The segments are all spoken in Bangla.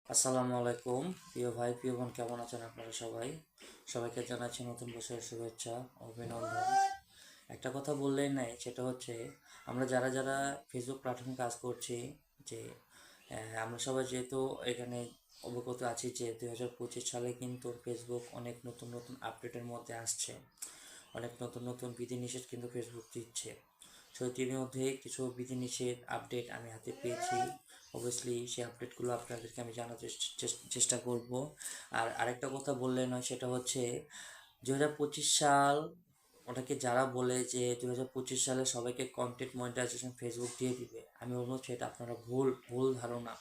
আসসালামু আলাইকুম প্রিয় ভাই প্রিয় বোন, কেমন আছেন আপনারা সবাইকে জানাচ্ছি নতুন বছরের শুভেচ্ছা ও অভিনন্দন। একটা কথা বললেই নাই, সেটা হচ্ছে আমরা যারা যারা ফেসবুক প্ল্যাটফর্মে কাজ করছি, যে আমরা সবাই যেহেতু এখানে অবগত আছি যে 2025 সালে কিন্তু ফেসবুক অনেক নতুন নতুন আপডেটের মধ্যে আসছে, অনেক নতুন নতুন বিধিনিষেধ কিন্তু ফেসবুক দিচ্ছে। সো এটির মধ্যে কিছু বিধিনিষেধ আপডেট আমি হাতে পেয়েছি। অবভিয়াসলি সেই আপডেটগুলো আপনাদেরকে আমি জানার চেষ্টা করব। আর আরেকটা কথা বললে নয়, সেটা হচ্ছে 2025 সাল, ওটাকে যারা বলে যে 2025 সালে সবাইকে কন্টেন্ট মনিটাইজেশন ফেসবুক দিয়ে দিবে, আমি বলবো সেটা আপনারা ভুল ভুল ধারণা।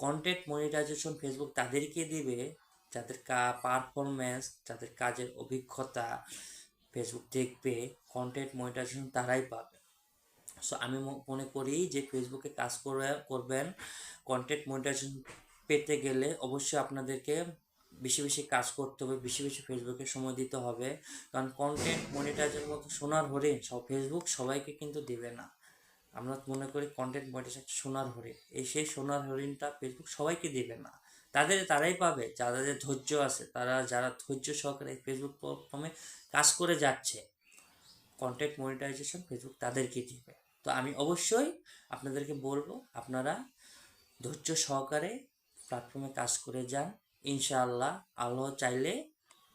কন্টেন্ট মনিটাইজেশন ফেসবুক তাদেরকে দিবে যাদের পারফরমেন্স, যাদের কাজের অভিজ্ঞতা ফেসবুক দেখবে। কন্টেন্ট মনিটাইজেশন তারাই পাবে। সো আমি মনে করি যে ফেসবুকে কাজ করবেন, কন্টেন্ট মনিটাইজেশন পেতে গেলে অবশ্যই আপনাদেরকে বেশি বেশি কাজ করতে হবে, বেশি বেশি ফেসবুকে সময় দিতে হবে। কারণ কন্টেন্ট মনিটাইজের মতো সোনার হরিণ ফেসবুক সবাইকে কিন্তু দেবে না। আমরা মনে করি কন্টেন্ট মনিটাইজেশন একটা সোনার হরিণ, সেই সোনার হরিণটা ফেসবুক সবাইকে দেবে না। তারাই পাবে যাদের ধৈর্য আছে, যারা ধৈর্য সহকারে ফেসবুক প্ল্যাটফর্মে কাজ করে যাচ্ছে। কন্টেন্ট মনিটাইজেশন ফেসবুক তাদেরকে দিবে। তো আমি অবশ্যই আপনাদেরকে বলবো, আপনারা ধৈর্য সহকারে প্ল্যাটফর্মে কাজ করে যান। ইনশাআল্লাহ আল্লাহ চাইলে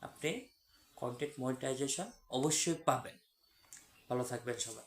আপনি কন্টেন্ট মনিটাইজেশন অবশ্যই পাবেন। ভালো থাকবেন সবাই।